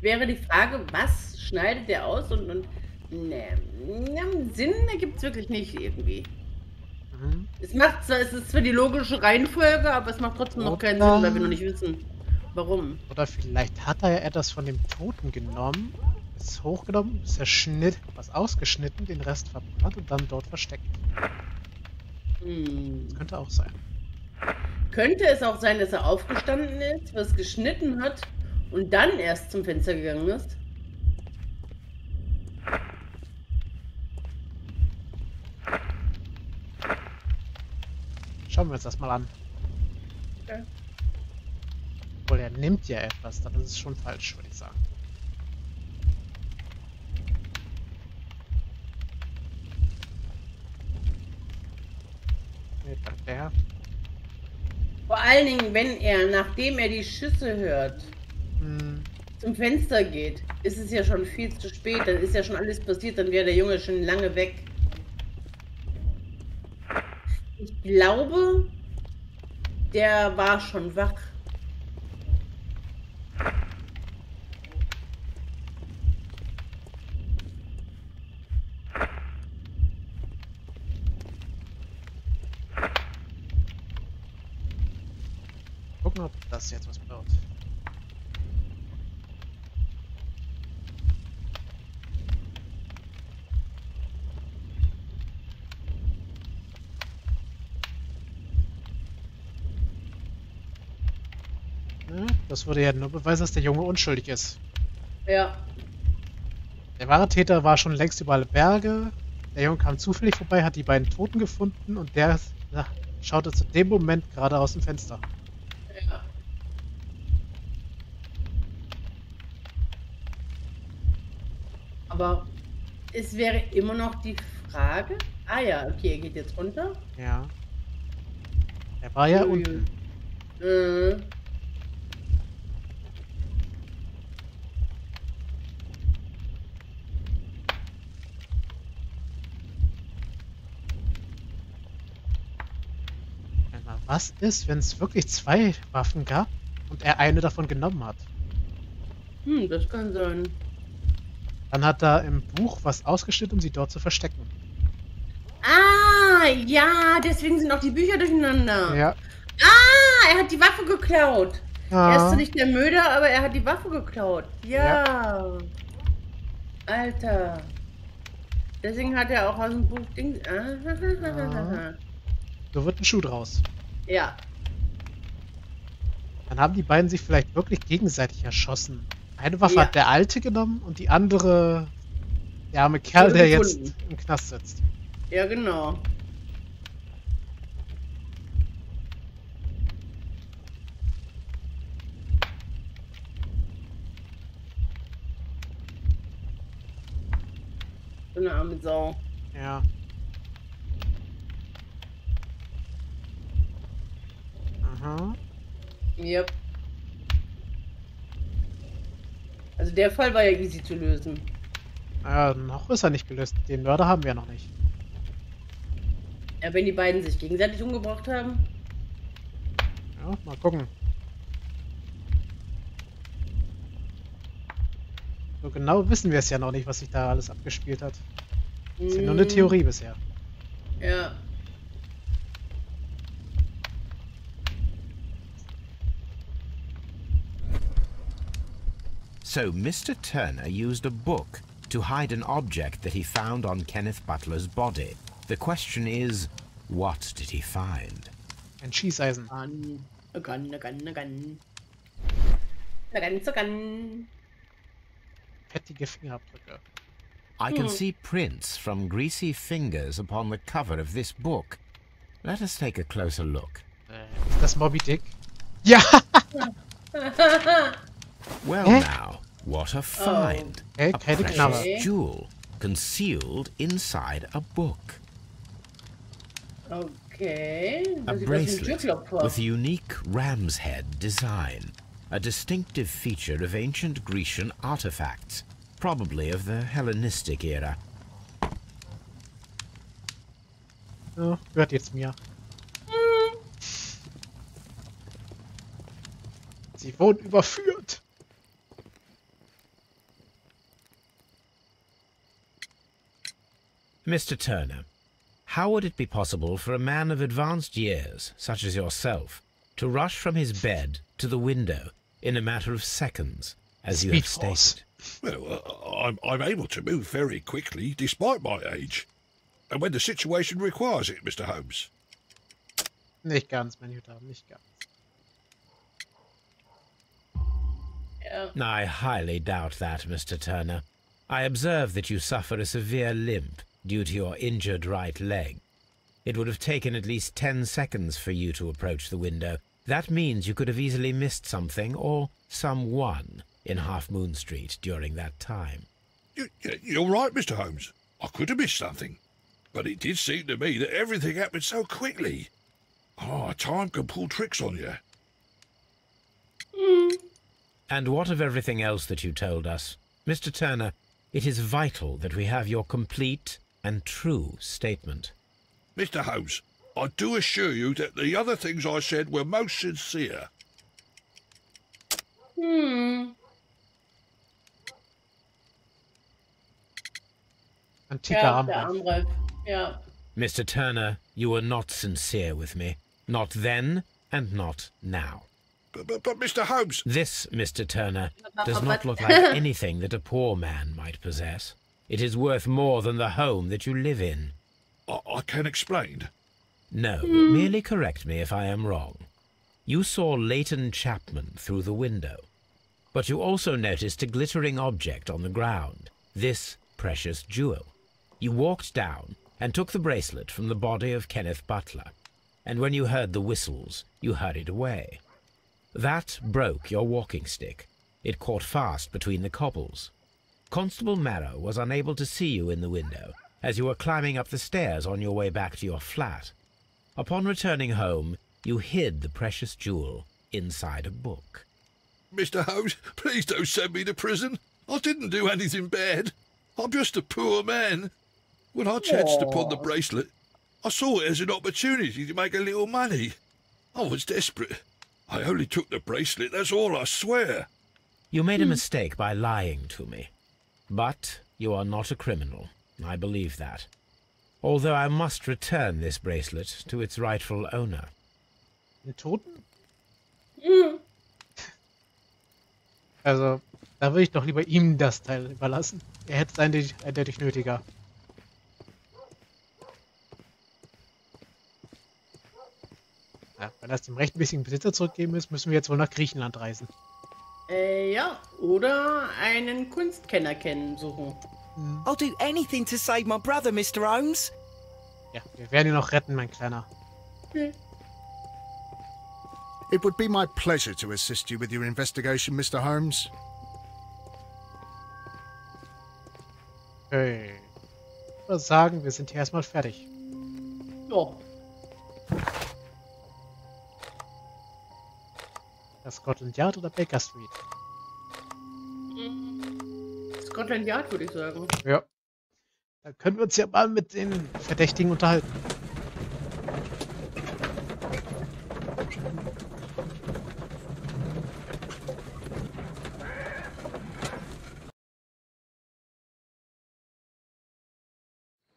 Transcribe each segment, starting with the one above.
Wäre die Frage, was schneidet der aus ne, Sinn ergibt es wirklich nicht irgendwie. Mhm. Es ist zwar die logische Reihenfolge, aber es macht trotzdem noch keinen Sinn, weil wir noch nicht wissen, warum. Oder vielleicht hat er ja etwas von dem Toten genommen, ist hochgenommen, zerschnitt, was ausgeschnitten, den Rest verbrannt und dann dort versteckt. Das könnte auch sein. Könnte es auch sein, dass er aufgestanden ist, was geschnitten hat und dann erst zum Fenster gegangen ist? Schauen wir uns das mal an. Okay. Obwohl, er nimmt ja etwas, dann ist es schon falsch, würde ich sagen. Nee, dank der. Vor allen Dingen, wenn er, nachdem er die Schüsse hört, zum Fenster geht, ist es ja schon viel zu spät, dann ist ja schon alles passiert, dann wäre der Junge schon lange weg. Ich glaube, der war schon wach. Gucken, ob das jetzt was wird. Das würde ja nur beweisen, dass der Junge unschuldig ist. Ja. Der wahre Täter war schon längst über alle Berge. Der Junge kam zufällig vorbei, hat die beiden Toten gefunden und der schaute zu dem Moment gerade aus dem Fenster. Ja. Aber es wäre immer noch die Frage. Ah ja, okay, er geht jetzt runter. Ja. Er war ja unten. Was ist, wenn es wirklich 2 Waffen gab und er eine davon genommen hat? Das kann sein. Dann hat er im Buch was ausgeschnitten, um sie dort zu verstecken. Ah, ja, deswegen sind auch die Bücher durcheinander. Ja. Ah, er hat die Waffe geklaut. Ah. Er ist zwar nicht der Mörder, aber er hat die Waffe geklaut. Ja. Alter. Deswegen hat er auch aus dem Buch Ding. So wird ein Schuh draus. Ja. Dann haben die beiden sich vielleicht wirklich gegenseitig erschossen. Eine Waffe hat der Alte genommen und die andere der arme Kerl, der jetzt im Knast sitzt. Ja, genau. So eine arme Sau. Ja. Aha. Yep. Also der Fall war ja easy zu lösen. Noch ist er nicht gelöst. Den Mörder haben wir noch nicht. Ja, wenn die beiden sich gegenseitig umgebracht haben. Ja, mal gucken. So genau wissen wir es ja noch nicht, was sich da alles abgespielt hat. Ist ja nur eine Theorie bisher. Ja. So Mr. Turner used a book to hide an object that he found on Kenneth Butler's body. The question is, what did he find? Ein Schießeisen. A gun. Fettige Fingerabdrücke. I can see prints from greasy fingers upon the cover of this book. Let us take a closer look. Ist das Moby Dick? Ja! Well now, what a find. A keine Knarre. precious jewel concealed inside a book. Okay. A bracelet with a unique ram's head design. A distinctive feature of ancient Grecian artifacts, probably of the Hellenistic era. Ja, gehört jetzt mir. Sie wurden überführt. Mr. Turner, how would it be possible for a man of advanced years, such as yourself, to rush from his bed to the window in a matter of seconds, as you have stated? Well, I'm able to move very quickly, despite my age. And when the situation requires it, Mr. Holmes. Nicht ganz, meine Damen, nicht ganz. I highly doubt that, Mr. Turner. I observe that you suffer a severe limp due to your injured right leg. It would have taken at least 10 seconds for you to approach the window. That means you could have easily missed something or someone in Half Moon Street during that time. You're right, Mr. Holmes. I could have missed something. But it did seem to me that everything happened so quickly. Time can pull tricks on you. And what of everything else that you told us? Mr. Turner, it is vital that we have your complete and true statement. Mr. Holmes, I do assure you that the other things I said were most sincere. Antiker Armreif. Yeah. Mr. Turner, you were not sincere with me. Not then and not now. But Mr. Holmes... This, Mr. Turner, does not look like anything that a poor man might possess. It is worth more than the home that you live in. I can explain. No, merely correct me if I am wrong. You saw Leighton Chapman through the window, but you also noticed a glittering object on the ground, this precious jewel. You walked down and took the bracelet from the body of Kenneth Butler, and when you heard the whistles, you hurried away. That broke your walking stick. It caught fast between the cobbles. Constable Marrow was unable to see you in the window as you were climbing up the stairs on your way back to your flat. Upon returning home, you hid the precious jewel inside a book. Mr. Holmes, please don't send me to prison. I didn't do anything bad. I'm just a poor man. When I chanced upon the bracelet, I saw it as an opportunity to make a little money. I was desperate. I only took the bracelet, that's all, I swear. You made a mistake by lying to me. But you are not a criminal. I believe that. Although I must return this bracelet to its rightful owner. Den Toten? Also, da würde ich doch lieber ihm das Teil überlassen. Er hätte es eindeutig nötiger. Ja, wenn das dem rechtmäßigen Besitzer zurückgeben ist, müssen wir jetzt wohl nach Griechenland reisen. Ja, oder einen Kunstkenner suchen. I'll do anything to save my brother, Mr. Holmes. Ja, wir werden ihn noch retten, mein Kleiner. It would be my pleasure to assist you with your investigation, Mr. Holmes. Okay. Ich würde sagen, wir sind hier erstmal fertig. Ja. Das Scotland Yard oder Baker Street? Scotland Yard, würde ich sagen. Ja. Da können wir uns ja mal mit den Verdächtigen unterhalten.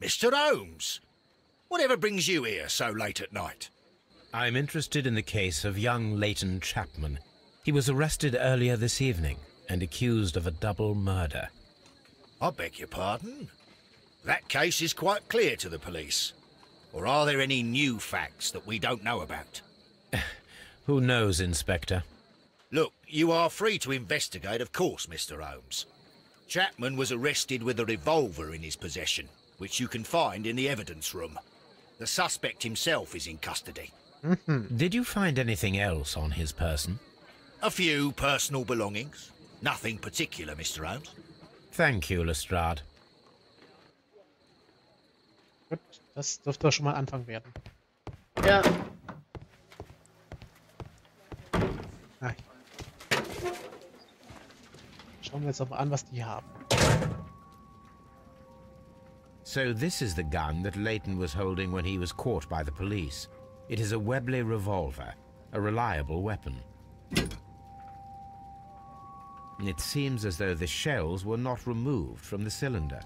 Mr. Holmes, whatever brings you here so late at night? I'm interested in the case of young Leighton Chapman. He was arrested earlier this evening and accused of a double murder. I beg your pardon? That case is quite clear to the police. Or are there any new facts that we don't know about? Who knows, Inspector? Look, you are free to investigate, of course, Mr. Holmes. Chapman was arrested with a revolver in his possession, which you can find in the evidence room. The suspect himself is in custody. Did you find anything else on his person? A few personal belongings. Nothing particular, Mr. Holmes. Thank you, Lestrade. Gut, das dürfte doch schon mal Anfang werden. Ja. Nein. Schauen wir jetzt aber an, was die haben. So this is the gun that Leighton was holding when he was caught by the police. It is a Webley revolver, a reliable weapon. It seems as though the shells were not removed from the cylinder.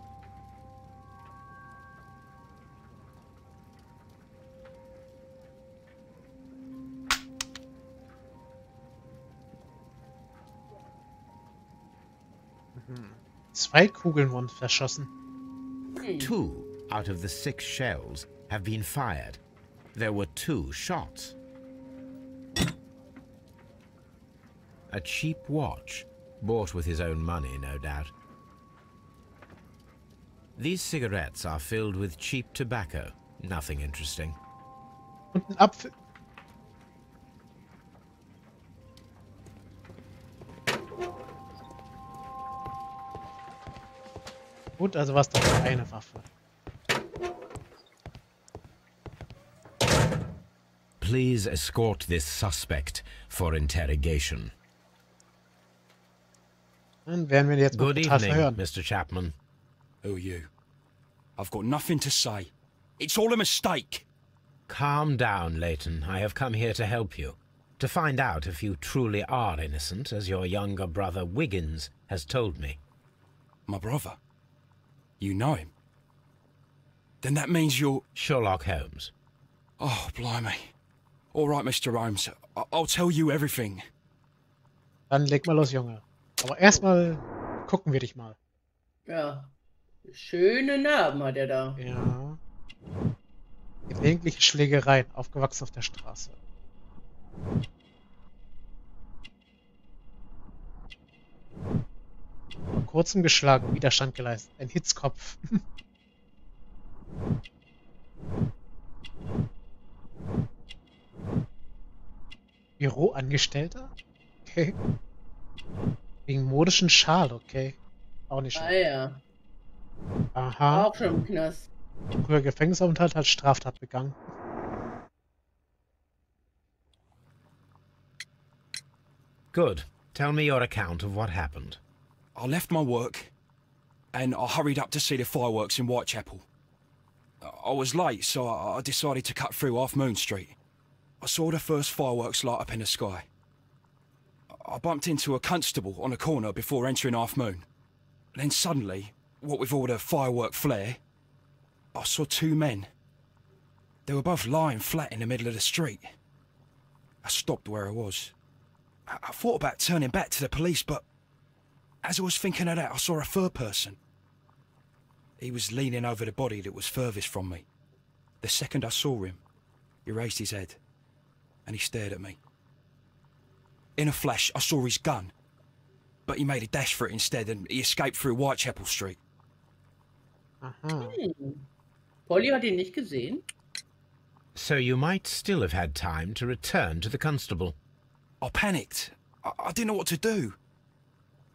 2 Kugeln wurden verschossen. 2 out of the 6 shells have been fired. There were 2 shots. A cheap watch, bought with his own money, no doubt. These cigarettes are filled with cheap tobacco. Nothing interesting. Und ein Apfel. Gut, also war es doch nur eine Waffe. Please escort this suspect for interrogation. Dann werden wir jetzt mal Good total evening, verhören. Mr. Chapman. Who are you? I've got nothing to say. It's all a mistake. Calm down, Leighton. I have come here to help you. To find out if you truly are innocent, as your younger brother Wiggins has told me. My brother? You know him? Then that means you're... Sherlock Holmes. Oh, blimey. All right, Mr. Holmes. I'll tell you everything. Dann leg mal los, Junge. Aber erstmal gucken wir dich mal. Ja. Schöne Narben hat er da. Ja. Gelegentliche Schlägereien, aufgewachsen auf der Straße. Vor kurzem geschlagen, Widerstand geleistet. Ein Hitzkopf. Büroangestellter? Okay. Wegen modischen Schal, okay. Auch nicht Ah schlecht. ja. Aha. Auch schon im Knast. Früher Gefängnisaufenthalt, hat Straftat begangen. Good. Tell me your account of what happened. I left my work and I hurried up to see the fireworks in Whitechapel. I was late, so I decided to cut through Half Moon Street. I saw the first fireworks light up in the sky. I bumped into a constable on a corner before entering Half Moon. Then suddenly, what with all the firework flare, I saw 2 men. They were both lying flat in the middle of the street. I stopped where I was. I thought about turning back to the police, but as I was thinking of that, I saw a third person. He was leaning over the body that was furthest from me. The second I saw him, he raised his head and he stared at me. In a flash, I saw his gun, but he made a dash for it instead and he escaped through Whitechapel Street. Aha. Polly hat ihn nicht gesehen. So you might still have had time to return to the constable. I panicked. I didn't know what to do.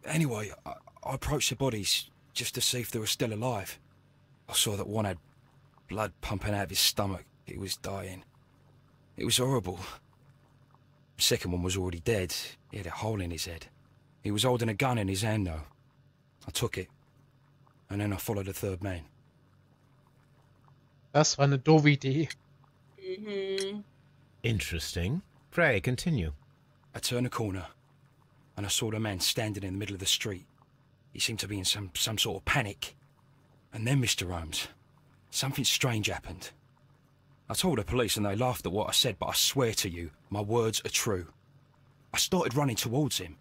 Anyway, I approached the bodies just to see if they were still alive. I saw that one had blood pumping out of his stomach. He was dying. It was horrible. The second one was already dead. He had a hole in his head. He was holding a gun in his hand, though. I took it, and then I followed the third man. Das war eine doofe Idee. Interesting. Pray, continue. I turned a corner, and I saw the man standing in the middle of the street. He seemed to be in some sort of panic. And then, Mr. Holmes, something strange happened. I told the police and they laughed at what I said, but I swear to you, my words are true. I started running towards him.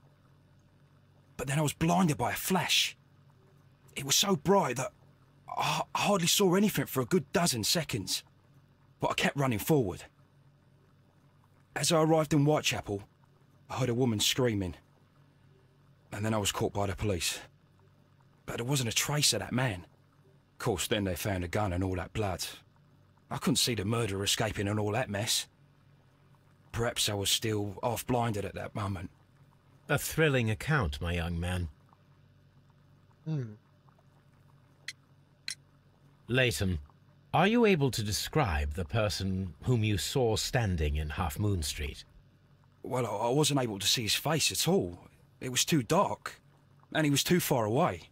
But then I was blinded by a flash. It was so bright that I hardly saw anything for a good dozen seconds. But I kept running forward. As I arrived in Whitechapel, I heard a woman screaming. And then I was caught by the police. But there wasn't a trace of that man. Of course, then they found a gun and all that blood. I couldn't see the murderer escaping and all that mess. Perhaps I was still half-blinded at that moment. A thrilling account, my young man. Leighton, are you able to describe the person whom you saw standing in Half Moon Street? Well, I wasn't able to see his face at all. It was too dark, and he was too far away.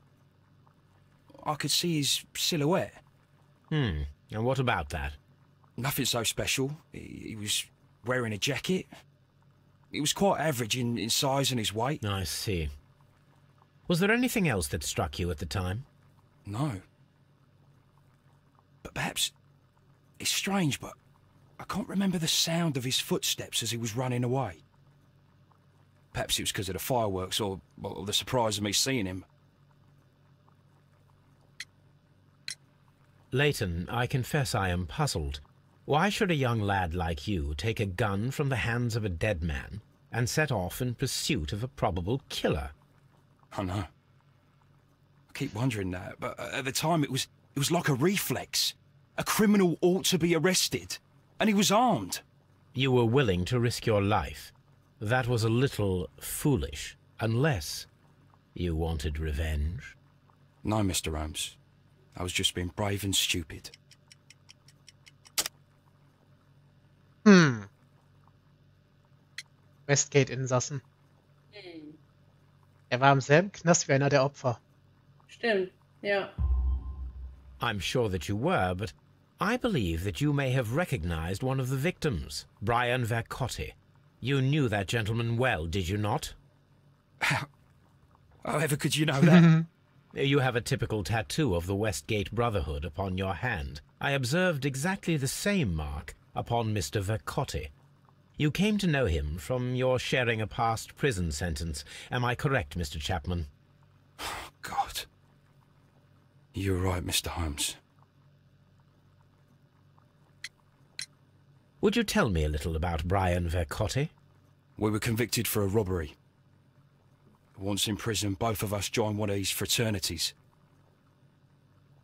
I could see his silhouette. And what about that? Nothing so special. He was wearing a jacket. He was quite average in size and his weight. I see. Was there anything else that struck you at the time? No. But perhaps it's strange, but I can't remember the sound of his footsteps as he was running away. Perhaps it was because of the fireworks or the surprise of me seeing him. Leighton, I confess I am puzzled. Why should a young lad like you take a gun from the hands of a dead man and set off in pursuit of a probable killer? I know. I keep wondering that, but at the time it was like a reflex. A criminal ought to be arrested, and he was armed. You were willing to risk your life. That was a little foolish, unless you wanted revenge. No, Mr. Holmes. I was just being brave and stupid. Westgate-Insassen. Er war im selben Knast wie einer der Opfer. Stimmt, ja. I'm sure that you were, but I believe that you may have recognized one of the victims, Brian Vercotti. You knew that gentleman well, did you not? However could you know that? You have a typical tattoo of the Westgate Brotherhood upon your hand. I observed exactly the same mark upon Mr. Vercotti. You came to know him from your sharing a past prison sentence. Am I correct, Mr. Chapman? Oh, God. You're right, Mr. Holmes. Would you tell me a little about Brian Vercotti? We were convicted for a robbery. Once in prison, both of us joined one of these fraternities.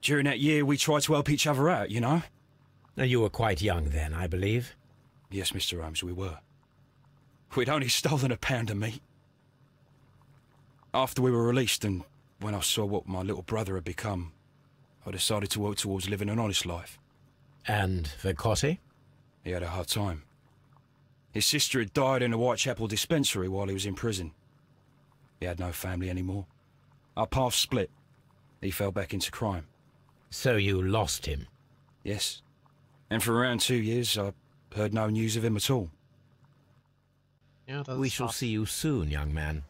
During that year, we tried to help each other out, you know? You were quite young then, I believe. Yes, Mr. Holmes, we were. We'd only stolen a pound of meat. After we were released, and when I saw what my little brother had become, I decided to work towards living an honest life. And Vercotti? He had a hard time. His sister had died in a Whitechapel dispensary while he was in prison. He had no family anymore. Our paths split. He fell back into crime. So you lost him? Yes. And for around 2 years, I heard no news of him at all. Ja, das We ist shall hart. see you soon, young man.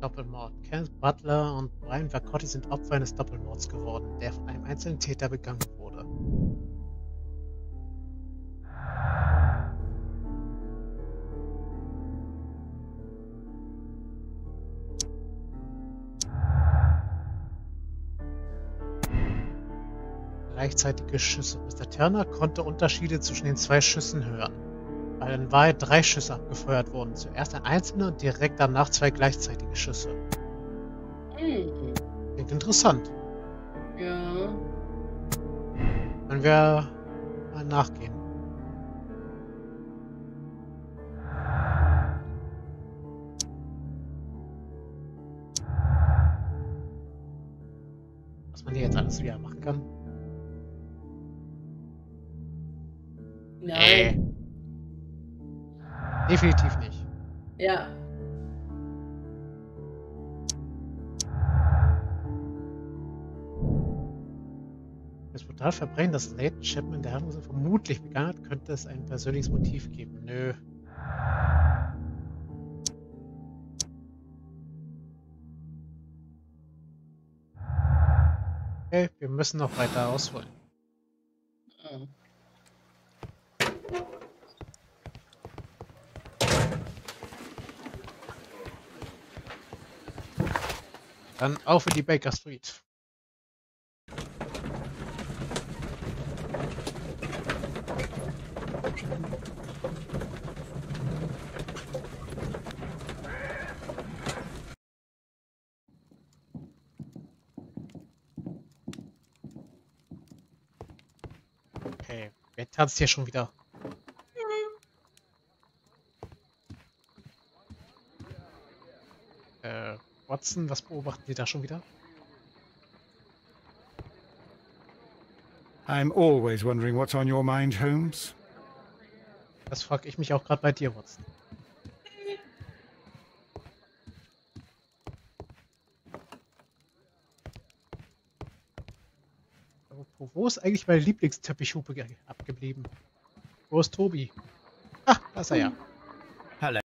Doppelmord. Kenneth Butler und Brian Vercotti sind Opfer eines Doppelmords geworden, der von einem einzelnen Täter begangen wurde. Gleichzeitige Schüsse. Mr. Turner konnte Unterschiede zwischen den zwei Schüssen hören, weil in Wahrheit 3 Schüsse abgefeuert wurden. Zuerst ein einzelner und direkt danach 2 gleichzeitige Schüsse. Klingt interessant. Ja. Können wir mal nachgehen. Was man hier jetzt alles wieder machen kann. Nein. Definitiv nicht. Ja. Das brutale Verbrechen, das Leighton Chapman der Handlung vermutlich begangen hat, könnte es ein persönliches Motiv geben. Nö. Okay, wir müssen noch weiter ausholen. Oh. Dann auf in die Baker Street. Okay, wer tanzt hier schon wieder? Watson, was beobachten Sie da schon wieder? I'm always wondering what's on your mind, Holmes. Das frage ich mich auch gerade bei dir, Watson. Wo ist eigentlich meine Lieblingsteppichhupe abgeblieben? Wo ist Tobi? Ah, da ist er ja.